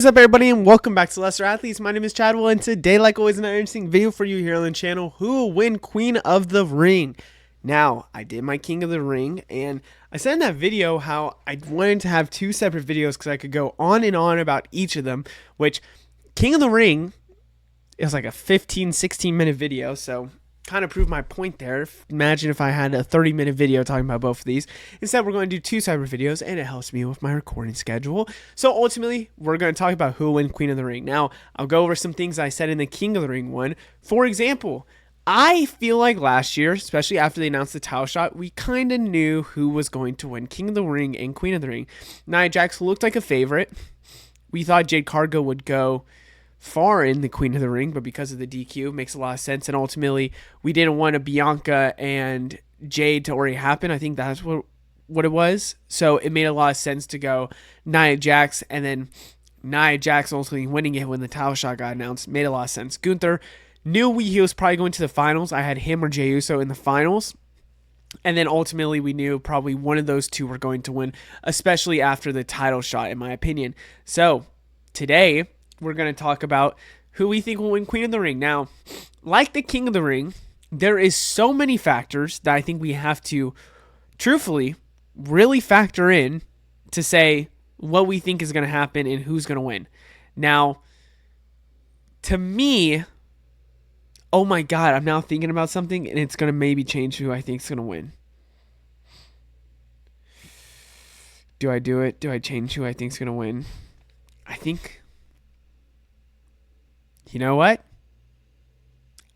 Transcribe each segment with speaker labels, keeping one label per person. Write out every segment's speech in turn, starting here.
Speaker 1: What's up, everybody, and welcome back to Lesser Athletes. My name is Chadwell, and today, like always, another interesting video for you here on the channel. Who will win Queen of the Ring? Now, I did my King of the Ring, and I said in that video how I wanted to have two separate videos because I could go on and on about each of them, which King of the Ring is like a 15-16 minute video, so kind of proved my point there. Imagine if I had a 30-minute video talking about both of these. Instead, we're going to do two separate videos, and it helps me with my recording schedule. So ultimately, we're going to talk about who will win Queen of the Ring. Now, I'll go over some things I said in the King of the Ring one. For example, I feel like last year, especially after they announced the title shot, we kind of knew who was going to win King of the Ring and Queen of the Ring. Nia Jax looked like a favorite. We thought Jade Cargill would go far in the Queen of the Ring, but because of the DQ, it makes a lot of sense. And ultimately, we didn't want a Bianca and Jade to already happen. I think that's what it was. So it made a lot of sense to go Nia Jax, and then Nia Jax ultimately winning it when the title shot got announced. Made a lot of sense. Gunther knew he was probably going to the finals. I had him or Jey Uso in the finals. And then ultimately, we knew probably one of those two were going to win, especially after the title shot, in my opinion. So today, we're going to talk about who we think will win Queen of the Ring. Now, like the King of the Ring, there is so many factors that I think we have to, truthfully, really factor in to say what we think is going to happen and who's going to win. Now, to me, oh my God, I'm now thinking about something, and it's going to maybe change who I think is going to win. Do I do it? Do I change who I think is going to win? I think... You know what?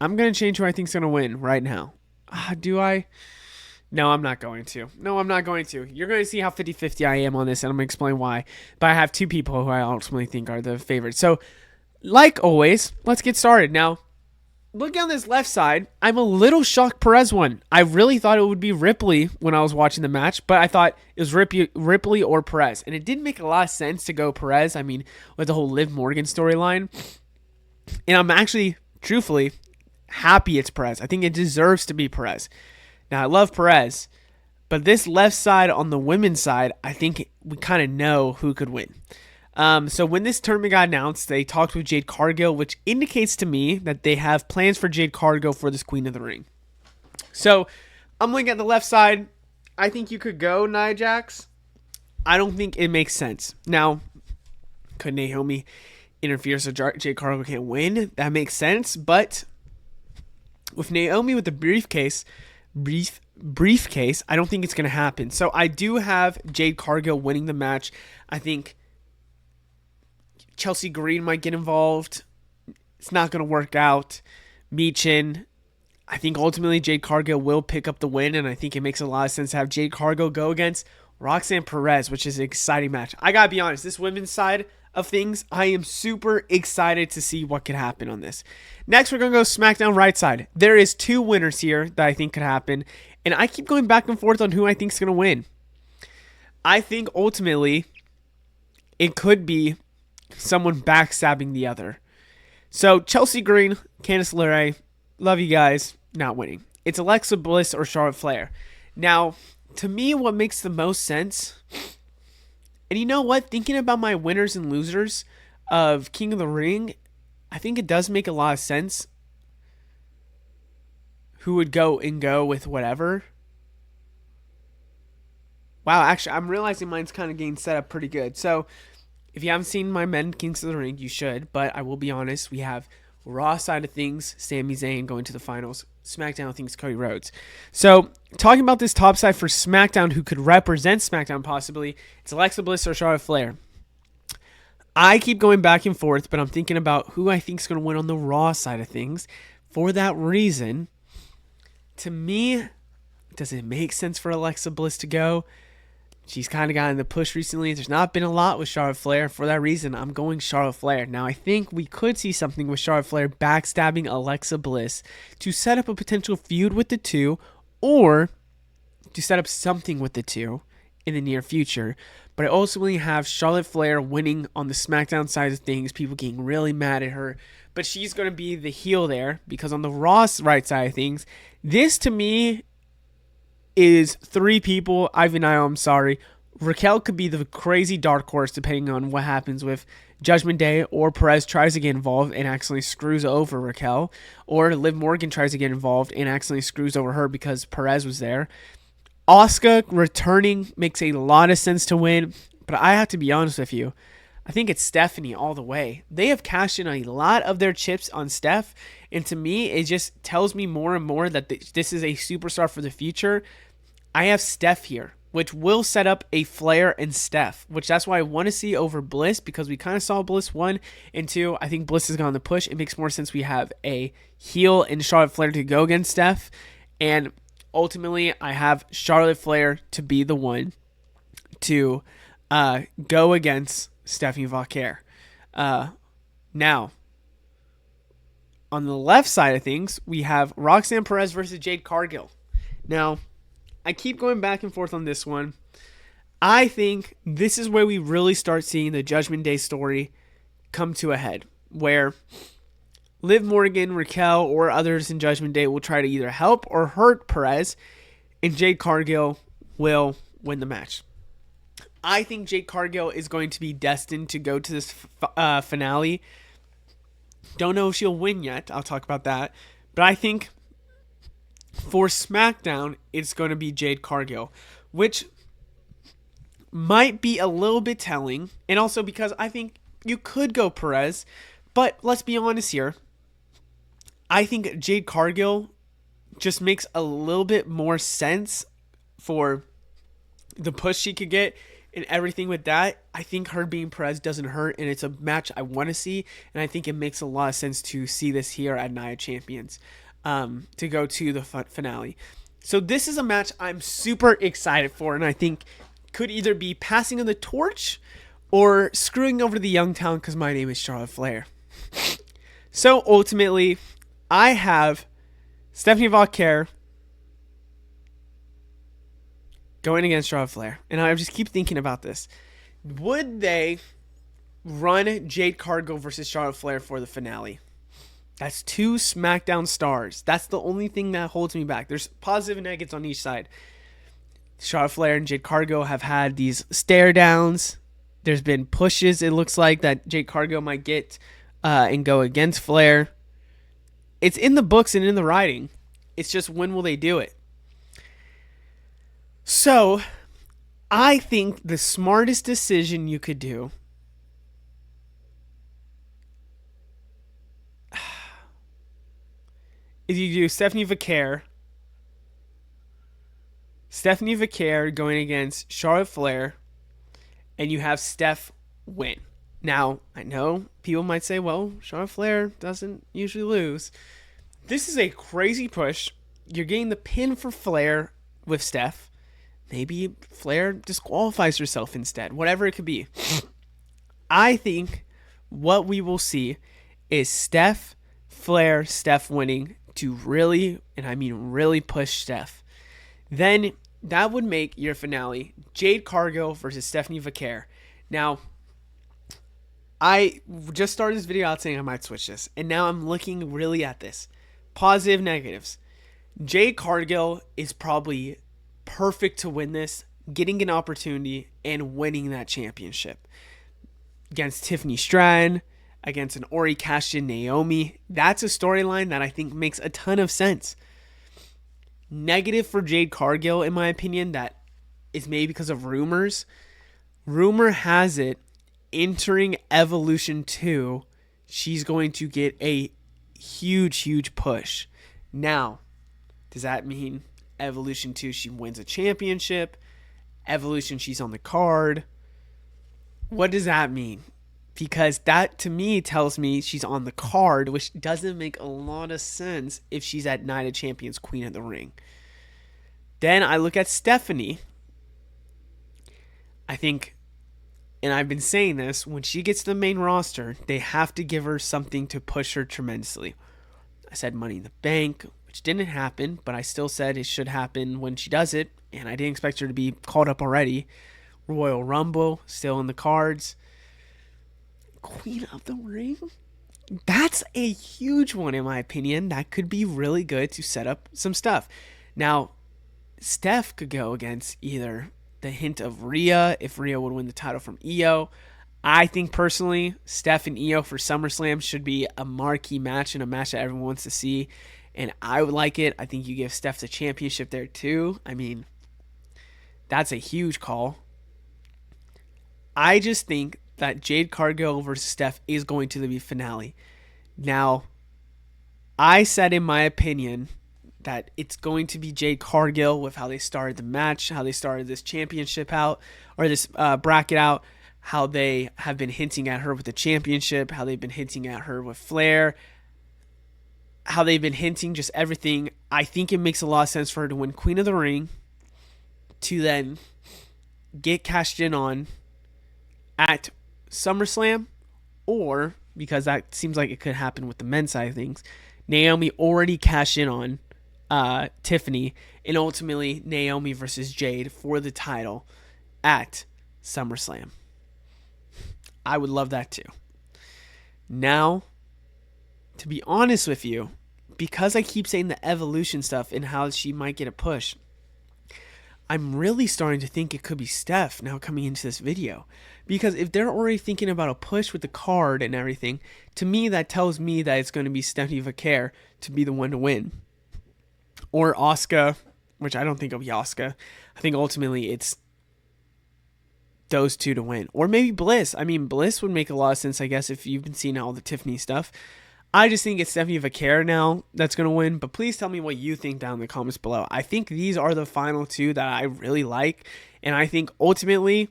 Speaker 1: I'm going to change who I think is going to win right now. Do I? No, I'm not going to. No, I'm not going to. You're going to see how 50-50 I am on this, and I'm going to explain why. But I have two people who I ultimately think are the favorites. So, like always, let's get started. Now, looking on this left side, I'm a little shocked Perez won. I really thought it would be Ripley when I was watching the match, but I thought it was Ripley or Perez. And it didn't make a lot of sense to go Perez. I mean, with the whole Liv Morgan storyline. And I'm actually, truthfully, happy it's Perez. I think it deserves to be Perez. Now, I love Perez, but this left side on the women's side, I think we kind of know who could win. So when this tournament got announced, they talked with Jade Cargill, which indicates to me that they have plans for Jade Cargill for this Queen of the Ring. So I'm looking at the left side. I think you could go Nia Jax. I don't think it makes sense. Now, could Naomi interfere so Jade Cargill can't win? That makes sense, but with Naomi with the briefcase, I don't think it's going to happen. So I do have Jade Cargill winning the match. I think Chelsea Green might get involved. It's not going to work out. Michin. I think ultimately Jade Cargill will pick up the win, and I think it makes a lot of sense to have Jade Cargill go against Roxanne Perez, which is an exciting match. I got to be honest, this women's side of things, I am super excited to see what could happen on this. Next, we're going to go SmackDown right side. There is two winners here that I think could happen, and I keep going back and forth on who I think is going to win. I think ultimately it could be someone backstabbing the other. So Chelsea Green, Candice LeRae, love you guys, not winning. It's Alexa Bliss or Charlotte Flair. Now, to me, what makes the most sense... And you know what? Thinking about my winners and losers of King of the Ring, I think it does make a lot of sense who would go with whatever. Wow, actually, I'm realizing mine's kind of getting set up pretty good. So, if you haven't seen my men Kings of the Ring, you should. But I will be honest, we have Raw side of things, Sami Zayn going to the finals. SmackDown things, Cody Rhodes. So, talking about this top side for SmackDown, who could represent SmackDown possibly, it's Alexa Bliss or Charlotte Flair. I keep going back and forth, but I'm thinking about who I think is going to win on the Raw side of things. For that reason, to me, does it make sense for Alexa Bliss to go? She's kind of gotten the push recently. There's not been a lot with Charlotte Flair. For that reason, I'm going Charlotte Flair. Now, I think we could see something with Charlotte Flair backstabbing Alexa Bliss to set up a potential feud with the two, or to set up something with the two in the near future. But I ultimately have Charlotte Flair winning on the SmackDown side of things, people getting really mad at her. But she's going to be the heel there, because on the Raw right side of things, this to me is three people. Ivy Nile, I'm sorry. Raquel could be the crazy dark horse depending on what happens with Judgment Day or Perez tries to get involved and accidentally screws over Raquel, or Liv Morgan tries to get involved and accidentally screws over her because Perez was there. Asuka returning makes a lot of sense to win, but I have to be honest with you. I think it's Stephanie all the way. They have cashed in a lot of their chips on Steph, and to me, it just tells me more and more that this is a superstar for the future. I have Steph here, which will set up a Flair and Steph, which that's why I want to see over Bliss, because we kind of saw Bliss 1 and 2. I think Bliss has gone the push. It makes more sense we have a heel in Charlotte Flair to go against Steph, and ultimately I have Charlotte Flair to be the one to go against Stephanie Vauquer. Now, on the left side of things, we have Roxanne Perez versus Jade Cargill. Now, I keep going back and forth on this one. I think this is where we really start seeing the Judgment Day story come to a head, where Liv Morgan, Raquel, or others in Judgment Day will try to either help or hurt Perez, and Jade Cargill will win the match. I think Jade Cargill is going to be destined to go to this finale. Don't know if she'll win yet. I'll talk about that. But I think for SmackDown, it's going to be Jade Cargill, which might be a little bit telling. And also because I think you could go Perez. But let's be honest here. I think Jade Cargill just makes a little bit more sense for the push she could get and everything with that. I think her being Perez doesn't hurt, and it's a match I want to see, and I think it makes a lot of sense to see this here at Nia Champions to go to the finale. So this is a match I'm super excited for, and I think could either be passing of the torch or screwing over the young talent because my name is Charlotte Flair. So ultimately, I have Stephanie Vauquer going against Charlotte Flair. And I just keep thinking about this. Would they run Jade Cargill versus Charlotte Flair for the finale? That's 2 SmackDown stars. That's the only thing that holds me back. There's positive and negatives on each side. Charlotte Flair and Jade Cargill have had these stare downs. There's been pushes, it looks like, that Jade Cargill might get and go against Flair. It's in the books and in the writing. It's just, when will they do it? So, I think the smartest decision you could do is you do Stephanie Vauquer going against Charlotte Flair, and you have Steph win. Now, I know people might say, well, Charlotte Flair doesn't usually lose. This is a crazy push. You're getting the pin for Flair with Steph. Maybe Flair disqualifies herself instead. Whatever it could be. I think what we will see is Steph winning to really, and I mean really, push Steph. Then that would make your finale Jade Cargill versus Stephanie Vauquer. Now, I just started this video out saying I might switch this, and now I'm looking really at this. Positive, negatives. Jade Cargill is probably perfect to win this, getting an opportunity and winning that championship against Tiffany Stratton, against an Ori Cashin Naomi. That's a storyline that I think makes a ton of sense. Negative for Jade Cargill, in my opinion, that is maybe because of rumors. Rumor has it, entering Evolution 2, she's going to get a huge push. Now, does that mean Evolution 2 she wins a championship? Evolution she's on the card? What does that mean? Because that to me tells me she's on the card, which doesn't make a lot of sense if she's at Night of Champions, Queen of the Ring. Then I look at Stephanie. I think, and I've been saying this, when she gets to the main roster, they have to give her something to push her tremendously. I said Money in the Bank, which didn't happen, but I still said it should happen when she does it, and I didn't expect her to be called up already. Royal Rumble, still in the cards. Queen of the Ring? That's a huge one, in my opinion. That could be really good to set up some stuff. Now, Steph could go against either the hint of Rhea, if Rhea would win the title from Io. I think personally, Steph and Io for SummerSlam should be a marquee match and a match that everyone wants to see. And I would like it. I think you give Steph the championship there too. I mean, that's a huge call. I just think that Jade Cargill versus Steph is going to be the finale. Now, I said in my opinion that it's going to be Jade Cargill with how they started the match, how they started this championship out, or this bracket out, how they have been hinting at her with the championship, how they've been hinting at her with Flair, how they've been hinting just everything. I think it makes a lot of sense for her to win Queen of the Ring, to then get cashed in on at SummerSlam, or because that seems like it could happen with the men's side of things, Naomi already cashed in on Tiffany, and ultimately Naomi versus Jade for the title at SummerSlam. I would love that too. Now, to be honest with you, because I keep saying the Evolution stuff and how she might get a push, I'm really starting to think it could be Steph now coming into this video. Because if they're already thinking about a push with the card and everything, to me that tells me that it's going to be Stephanie Vaquer to be the one to win. Or Asuka, which I don't think it'll be Asuka. I think ultimately it's those two to win. Or maybe Bliss. I mean, Bliss would make a lot of sense, I guess, if you've been seeing all the Tiffany stuff. I just think it's Stephanie Vaquer now that's going to win. But please tell me what you think down in the comments below. I think these are the final two that I really like. And I think ultimately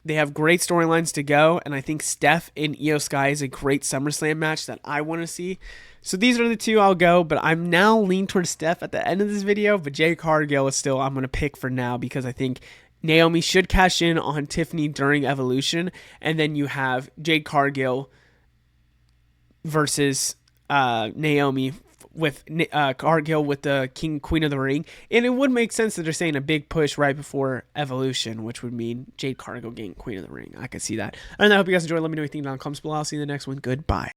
Speaker 1: they have great storylines to go. And I think Steph and Io Sky is a great SummerSlam match that I want to see. So these are the two I'll go. But I'm now leaning towards Steph at the end of this video. But Jade Cargill is still I'm going to pick for now, because I think Naomi should cash in on Tiffany during Evolution. And then you have Jade Cargill versus Naomi with Cargill with the Queen of the Ring. And it would make sense that they're saying a big push right before Evolution, which would mean Jade Cargill getting Queen of the Ring. I could see that. And I hope you guys enjoyed. Let me know what you think down in the comments below. I'll see you in the next one. Goodbye.